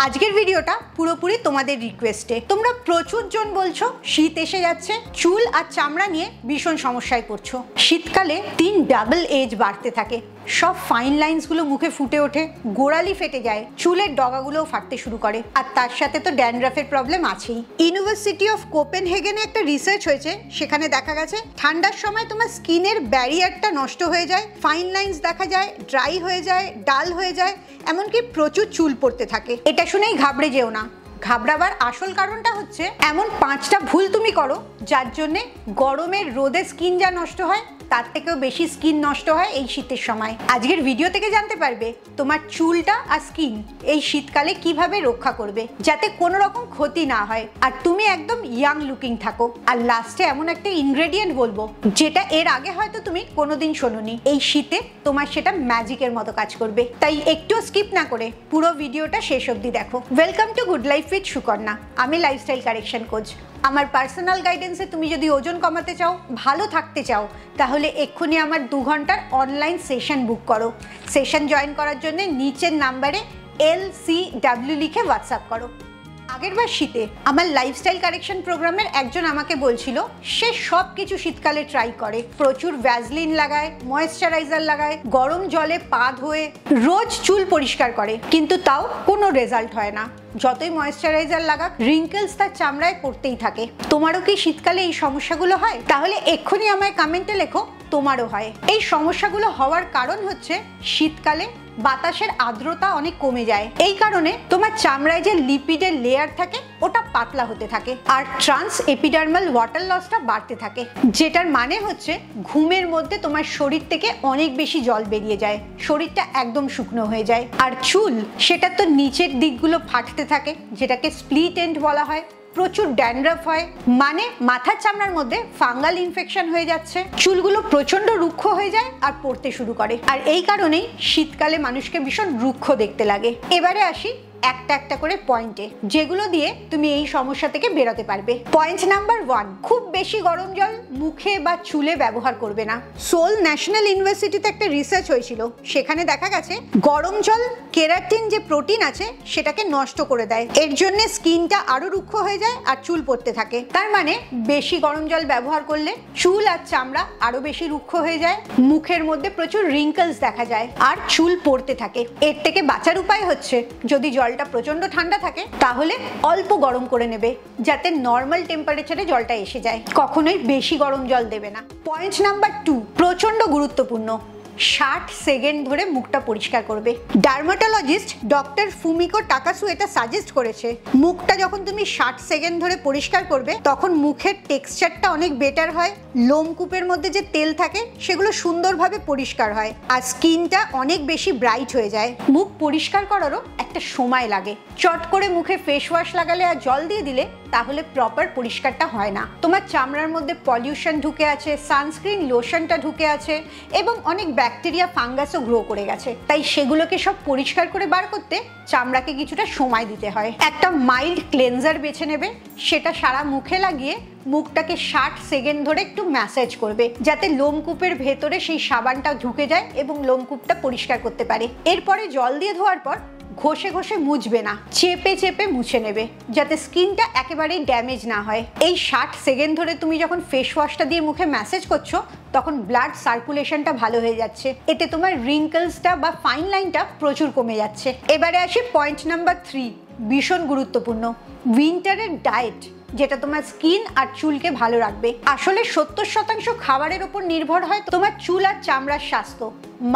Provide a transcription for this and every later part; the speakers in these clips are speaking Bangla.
আজকের ভিডিওটা পুরোপুরি তোমাদের রিকোয়েস্টে। তোমরা প্রচুর জন বলছো শীত এসে যাচ্ছে, চুল আর চামড়া নিয়ে ভীষণ সমস্যায় পড়ছো। শীতকালে ডাবল এজ বাড়তে থাকে, সব ফাইন লাইন্সগুলো মুখে ফুটে ওঠে, গোড়ালি ফেটে যায়, চুলের ডগাগুলোও ফাটতে শুরু করে, আর তার সাথে তো ড্যান্ড্রাফের প্রবলেম আছেই। ইউনিভার্সিটি অফ কোপেনহেগেনে একটা রিসার্চ হয়েছে, সেখানে দেখা গেছে ঠান্ডার সময় তোমার স্কিনের ব্যারিয়ারটা নষ্ট হয়ে যায়, ফাইন লাইন্স দেখা যায়, ড্রাই হয়ে যায়, ডাল হয়ে যায়, এমনকি প্রচুর চুল পড়তে থাকে। এটা শুনেই ঘাবড়ে যেও না। ঘাবড়াবার আসল কারণটা হচ্ছে এমন 5টা ভুল তুমি করো যার জন্যে গরমের রোদে স্কিন যা নষ্ট হয় তার থেকেও বেশি স্কিন নষ্ট হয় এই শীতের সময়। আজকের ভিডিও থেকে জানতে পারবে তোমার চুলটা আর স্কিন এই শীতকালে কিভাবে রক্ষা করবে যাতে কোনো রকম ক্ষতি না হয় আর তুমি একদম ইয়াং লুকিং থাকো। আর লাস্টে এমন একটা ইনগ্রেডিয়েন্ট বলবো যেটা এর আগে হয়তো তুমি কোনোদিন শোনোনি, এই শীতে তোমার সেটা ম্যাজিকের মতো কাজ করবে। তাই একটু স্কিপ না করে পুরো ভিডিওটা শেষ অবধি দেখো। Welcome to good life with Sukanya. আমি লাইফস্টাইল কারেকশন কোচ। আমার পার্সোনাল গাইডেন্সে তুমি যদি ওজন কমাতে চাও, ভালো থাকতে চাও, তাহলে এক্ষুনি আমার 2 ঘন্টার অনলাইন সেশন বুক করো। সেশন জয়েন করার জন্য নিচের নাম্বারে LCW লিখে হোয়াটসঅ্যাপ করো। আগেরবার শীতে আমার লাইফস্টাইল কারেকশন প্রোগ্রামের একজন আমাকে বলছিল সে সব কিছু শীতকালে ট্রাই করে, প্রচুর ভ্যাসলিন লাগায়, ময়েশ্চারাইজার লাগায়, গরম জলে পা ধোয়ে, রোজ চুল পরিষ্কার করে, কিন্তু তাও কোনো রেজাল্ট হয় না। যতই ময়েশ্চারাইজার লাগাক রিঙ্কেলস তার চামড়ায় পড়তেই থাকে। তোমারও কি শীতকালে এই সমস্যাগুলো হয়? তাহলে এক্ষুনি আমায় কমেন্টে লেখো তোমারও হয়। এই সমস্যাগুলো হওয়ার কারণ হচ্ছে শীতকালে বাতাসের আর্দ্রতা অনেক কমে যায়, এই কারণে তোমার চামড়ায় যে লিপিডের লেয়ার থাকে ওটা পাতলা হতে থাকে আর ট্রান্স এপিডার্মাল ওয়াটার লসটা বাড়তে থাকে, যেটার মানে হচ্ছে ঘুমের মধ্যে তোমার শরীর থেকে অনেক বেশি জল বেরিয়ে যায়, শরীরটা একদম শুকনো হয়ে যায়। আর চুল সেটা তো নিচের দিকগুলো ফাটতে থাকে, যেটাকে স্প্লিট এন্ড বলা হয়। প্রচুর ড্যান্ড্রাফ হয়, মানে মাথার চামড়ার মধ্যে ফাঙ্গাল ইনফেকশন হয়ে যাচ্ছে, চুলগুলো প্রচন্ড রুক্ষ হয়ে যায় আর পড়তে শুরু করে। আর এই কারণেই শীতকালে মানুষকে ভীষণ রুক্ষ দেখতে লাগে। এবারে আসি একটা একটা করে পয়েন্টে, যেগুলো দিয়ে তুমি এই সমস্যা থেকে বেরোতে পারবে। পয়েন্ট নাম্বার 1, খুব বেশি গরম জল মুখে বা চুলে ব্যবহার করবে না। সোল ন্যাশনাল ইউনিভার্সিটিতে একটা রিসার্চ হয়েছিল, সেখানে দেখা গেছে গরম জল কেরাটিন যে প্রোটিন আছে সেটাকে নষ্ট করে দেয়, এর জন্য স্কিনটা আরো রুক্ষ হয়ে যায় আর চুল পড়তে থাকে। তার মানে বেশি গরম জল ব্যবহার করলে চুল আর চামড়া আরো বেশি রুক্ষ হয়ে যায়, মুখের মধ্যে প্রচুর রিঙ্কেলস দেখা যায় আর চুল পড়তে থাকে। এর থেকে বাঁচার উপায় হচ্ছে যদি জলটা প্রচন্ড ঠান্ডা থাকে তাহলে অল্প গরম করে নেবে, যাতে নর্মাল টেম্পারেচারে জলটা এসে যায়। কখনোই বেশি গরম জল দেবে না। পয়েন্ট নাম্বার 2 প্রচন্ড গুরুত্বপূর্ণ, 60 সেকেন্ড ধরে মুখটা পরিষ্কার করবে। ডার্মাটোলজিস্ট ডক্টর ফুমিকো টাকাসু এটা সাজেস্ট করেছে, মুখটা যখন তুমি 60 সেকেন্ড ধরে পরিষ্কার করবে তখন মুখের টেক্সচারটা অনেক বেটার হয়, লোমকূপের মধ্যে যে তেল থাকে সেগুলো সুন্দরভাবে পরিষ্কার হয় আর স্কিনটা অনেক বেশি ব্রাইট হয়ে যায়। মুখ পরিষ্কার করারও একটা সময় লাগে, চট করে মুখে ফেস ওয়াশ লাগালে আর জল দিয়ে দিলে তাহলে প্রপার পরিষ্কারটা হয় না। তোমার চামড়ার মধ্যে পলিউশন ঢুকে আছে, সানস্ক্রিন লোশনটা ঢুকে আছে এবং অনেক ব্যাকটেরিয়া ফাঙ্গাসও গ্রো করে গেছে, তাই সেগুলোকে সব পরিষ্কার করে বার করতে চামড়াকে কিছুটা সময় দিতে হয়। একটা মাইল্ড ক্লেনজার বেছে নেবে, সেটা সারা মুখে লাগিয়ে মুখটাকে 60 সেকেন্ড ধরে একটু ম্যাসাজ করবে, যাতে লোমকূপের ভেতরে সেই সাবানটা ঢুকে যায় এবং লোমকূপটা পরিষ্কার করতে পারে। এরপরে জল দিয়ে ধোয়ার পর ঘষে ঘষে মুছবে না, চেপে চেপে মুছে নেবে, যাতে স্কিনটা একেবারেই ড্যামেজ না হয়। এই 60 সেকেন্ড ধরে তুমি যখন ফেস ওয়াশটা দিয়ে মুখে ম্যাসাজ করছো তখন ব্লাড সার্কুলেশনটা ভালো হয়ে যাচ্ছে, এতে তোমার রিঙ্কেলসটা বা ফাইন লাইনটা প্রচুর কমে যাচ্ছে। এবারে আসি পয়েন্ট নাম্বার 3, ভীষণ গুরুত্বপূর্ণ, উইন্টারের ডায়েট, যেটা তোমার স্কিন আর চুলকে ভালো রাখবে। আসলে 70% খাবারের উপর নির্ভর হয় তোমার চুল আর চামড়ার স্বাস্থ্য,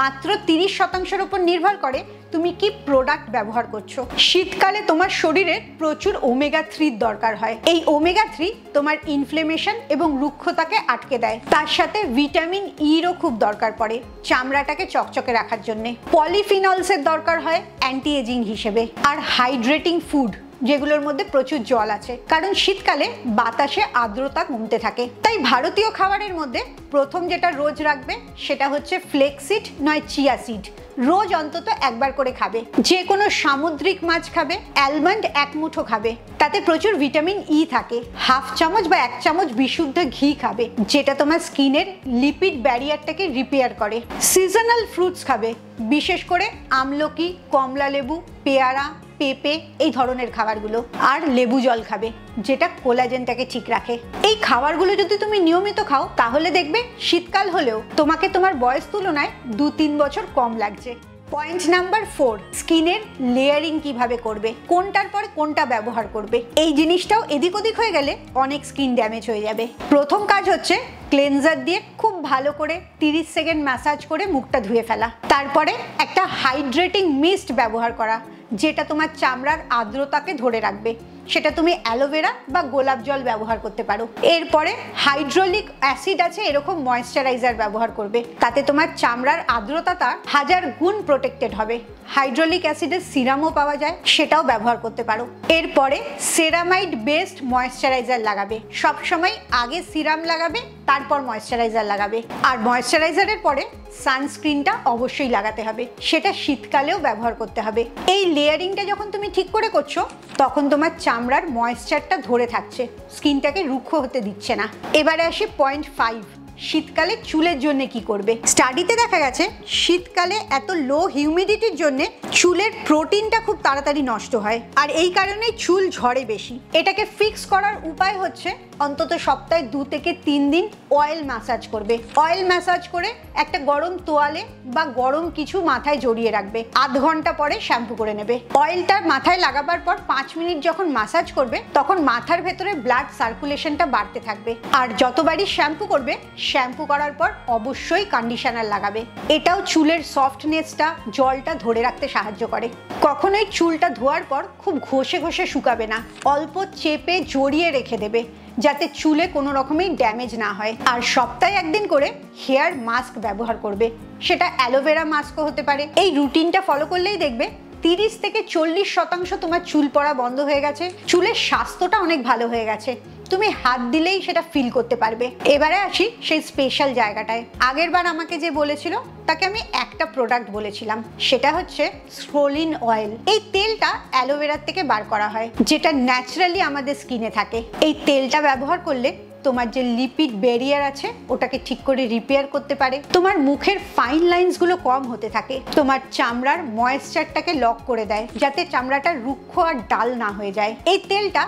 মাত্র 30%-এর উপর নির্ভর করে তুমি কি প্রোডাক্ট ব্যবহার করছো। শীতকালে তোমার শরীরে প্রচুর ওমেগা 3 দরকার হয়, এই ওমেগা 3 তোমার ইনফ্লেমেশন এবং রুক্ষতাকে আটকে দেয়, তার সাথে ভিটামিন ইরও খুব দরকার পড়ে চামড়াটাকে চকচকে রাখার জন্য। পলিফিনলসের দরকার হয় অ্যান্টি এজিং হিসেবে, আর হাইড্রেটিং ফুড যেগুলোর মধ্যে প্রচুর জল আছে, কারণ শীতকালে বাতাসে আর্দ্রতা কমতে থাকে। তাই ভারতীয় খাবারের মধ্যে প্রথম যেটা রোজ রাখবে সেটা হচ্ছে ফ্লেক্সিড নয় চিয়া সিড, রোজ অন্তত একবার করে খাবে। যে কোনো সামুদ্রিক মাছ খাবে, অ্যালমন্ড 1 মুঠো খাবে, তাতে প্রচুর ভিটামিন ই থাকে। হাফ চামচ বা 1 চামচ বিশুদ্ধ ঘি খাবে, যেটা তোমার স্কিনের লিপিড ব্যারিয়ারটাকে রিপেয়ার করে। সিজনাল ফ্রুটস খাবে, বিশেষ করে আমলকি, কমলা লেবু, পেয়ারা, পেঁপে, এই ধরনের খাবারগুলো। আর লেবু জল খাবে, যেটা কোলাজেনটাকে ঠিক রাখে। এই খাবারগুলো যদি তুমি নিয়মিত খাও তাহলে দেখবে শীতকাল হলেও তোমাকে তোমার বয়স তুলনায় 2-3 বছর কম লাগছে। পয়েন্ট নাম্বার 4, স্কিনের লেয়ারিং কিভাবে করবে, কোনটার পরে কোনটা ব্যবহার করবে। এই জিনিসটাও এদিক ওদিক হয়ে গেলে অনেক স্কিন ড্যামেজ হয়ে যাবে। প্রথম কাজ হচ্ছে ক্লেনজার দিয়ে খুব ভালো করে 30 সেকেন্ড ম্যাসাজ করে মুখটা ধুয়ে ফেলা। তারপরে একটা হাইড্রেটিং মিস্ট ব্যবহার করা, যেটা তোমার চামড়ার আর্দ্রতাকে ধরে রাখবে। সেটা তুমি অ্যালোভেরা বা গোলাপ জল ব্যবহার করতে পারো। এরপরে হাইড্রোলিক অ্যাসিড আছে এরকম ময়েশ্চারাইজার ব্যবহার করবে, তাতে তোমার চামড়ার আর্দ্রতাটা 1000 গুণ প্রোটেক্টেড হবে। হাইড্রোলিক অ্যাসিডের সিরামও পাওয়া যায়, সেটাও ব্যবহার করতে পারো। এরপরে সেরামাইড বেসড ময়েশ্চারাইজার লাগাবে। সবসময় আগে সিরাম লাগাবে, তারপর ময়েশ্চারাইজার লাগাবে। আর ময়েশ্চারাইজারের পরে সানস্ক্রিনটা অবশ্যই লাগাতে হবে, সেটা শীতকালেও ব্যবহার করতে হবে। এই লেয়ারিংটা যখন তুমি ঠিক করে করছো তখন তোমার চামড়ার ময়েশ্চারটা ধরে থাকছে, স্কিনটাকে রুক্ষ হতে দিচ্ছে না। এবারে আসি পয়েন্ট 5, শীতকালে চুলের জন্য কি করবে। স্টাডিতে দেখা গেছে শীতকালে এত লো হিউমিডিটির জন্য চুলের প্রোটিনটা খুব তাড়াতাড়ি নষ্ট হয়, আর এই কারণেই চুল ঝরে বেশি। এটাকে ফিক্স করার উপায় হচ্ছে অন্তত সপ্তাহে 2 থেকে 3 দিন অয়েল ম্যাসাজ করবে। অয়েল ম্যাসাজ করে একটা গরম তোয়ালে বা গরম কিছু মাথায় জড়িয়ে রাখবে, আধ ঘন্টা পরে শ্যাম্পু করে নেবে। অয়েলটা মাথায় লাগাবার পর 5 মিনিট যখন ম্যাসাজ করবে তখন মাথার ভেতরে ব্লাড সার্কুলেশনটা বাড়তে থাকবে। আর যতবারই শ্যাম্পু করবে, শ্যাম্পু করার পর অবশ্যই কন্ডিশনার লাগাবে। এটাও চুলের সফটনেসটা, জলটা ধরে রাখতে সাহায্য করে। কখনোই চুলটা ধোয়ার পর খুব ঘষে ঘষে শুকাবে না, অল্প চেপে জড়িয়ে রেখে দেবে যাতে চুলে কোনো রকমের ড্যামেজ না হয়। আর সপ্তাহে 1 দিন করে হেয়ার মাস্ক ব্যবহার করবে, সেটা অ্যালোভেরা মাস্কও হতে পারে। এই রুটিনটা ফলো করলেই দেখবে 30 থেকে 40% তোমার চুল পড়া বন্ধ হয়ে গেছে, চুলের স্বাস্থ্যটা অনেক ভালো হয়ে গেছে। তুমি হাত দিলেই সেটা ফিল করতে পারবে। এবারে আসি সেই স্পেশাল জায়গাটায়। আগের বার আমাকে যে বলেছিল তাকে আমি একটা প্রোডাক্ট বলেছিলাম, সেটা হচ্ছে স্ক্রোলিন অয়েল। এই তেলটা অ্যালোভেরার থেকে বার করা হয়, যেটা ন্যাচারালি আমাদের স্কিনে থাকে। এই তেলটা ব্যবহার করলে তোমার যে লিপিড ব্যারিয়ার আছে ওটাকে ঠিক করে রিপেয়ার করতে পারে, তোমার মুখের ফাইন লাইন্স গুলো কম হতে থাকে, তোমার চামড়ার ময়েশ্চারটাকে লক করে দেয় যাতে চামড়াটা রুক্ষ আর ডাল না হয়ে যায়। এই তেলটা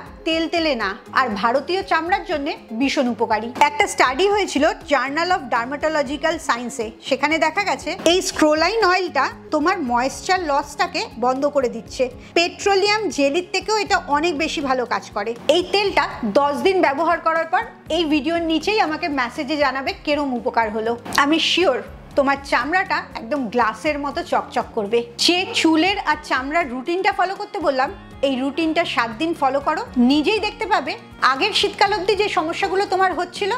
তেলে না, আর ভারতীয় চামড়ার জন্য ভীষণ উপকারী। একটা স্টাডি হয়েছিল জার্নাল অফ ডার্মাটোলজিক্যাল সায়েন্সে, সেখানে দেখা গেছে এই স্ক্রোলাইন অয়েলটা তোমার ময়েশ্চার লসটাকে বন্ধ করে দিচ্ছে। পেট্রোলিয়াম জেলির থেকেও এটা অনেক বেশি ভালো কাজ করে। এই তেলটা 10 দিন ব্যবহার করার পর এই ভিডিওর নিচেই আমাকে মেসেজে জানাবে কিরকম উপকার হলো। আমি শিওর তোমার চামড়াটা একদম গ্লাসের মতো চকচক করবে। যে চুলের আর চামড়ার রুটিনটা ফলো করতে বললাম, এই রুটিনটা 7 দিন ফলো করো, নিজেই দেখতে পাবে আগের শীতকাল অবধি যে সমস্যাগুলো তোমার হচ্ছিল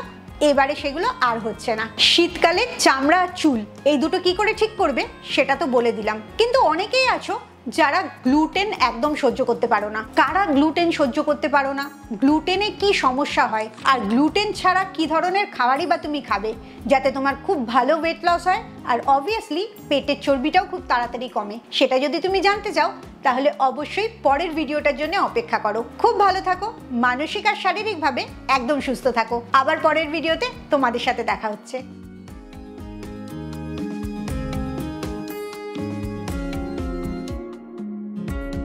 এবারে সেগুলো আর হচ্ছে না। শীতকালে চামড়া আর চুল এই দুটো কি করে ঠিক করবে সেটা তো বলে দিলাম, কিন্তু অনেকেই আছো যারা গ্লুটেন একদম সহ্য করতে পারো না। কারা গ্লুটেন সহ্য করতে পারো না, গ্লুটেনে কি সমস্যা হয়, আর গ্লুটেন ছাড়া কি ধরনের খাবারই বা তুমি খাবে যাতে তোমার খুব ভালো ওয়েট লস হয় আর অবভিয়াসলি পেটের চর্বিটাও খুব তাড়াতাড়ি কমে, সেটা যদি তুমি জানতে চাও তাহলে অবশ্যই পরের ভিডিওটার জন্য অপেক্ষা করো। খুব ভালো থাকো, মানসিক আর শারীরিকভাবে একদম সুস্থ থাকো। আবার পরের ভিডিওতে তোমাদের সাথে দেখা হচ্ছে।